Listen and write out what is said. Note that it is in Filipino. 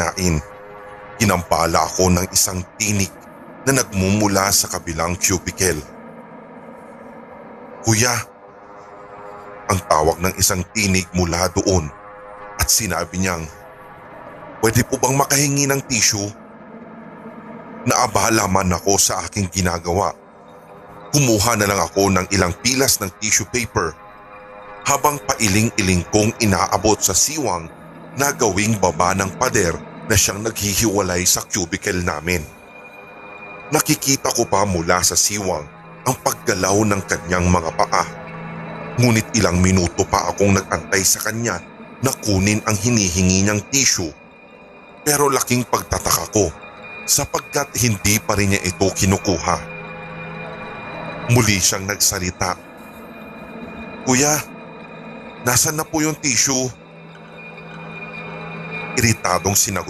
kinain. Ginampala ako ng isang tinik na nagmumula sa kabilang cubicle. "Kuya," ang tawag ng isang tinig mula doon at sinabi niyang, "Pwede po bang makahingi ng tissue?" Naabala man ako sa aking ginagawa. Kumuha na lang ako ng ilang pilas ng tissue paper habang pailing-iling kong inaabot sa siwang na gawing baba ng pader na siyang naghihiwalay sa cubicle namin. Nakikita ko pa mula sa siwang ang paggalaw ng kanyang mga paa. Ngunit ilang minuto pa akong nag-antay sa kanya na kunin ang hinihingi niyang tissue. Pero laking pagtataka ko sapagkat hindi pa rin niya ito kinukuha. Muli siyang nagsalita. "Kuya, nasan na po yung tissue?" Iritadong sinagot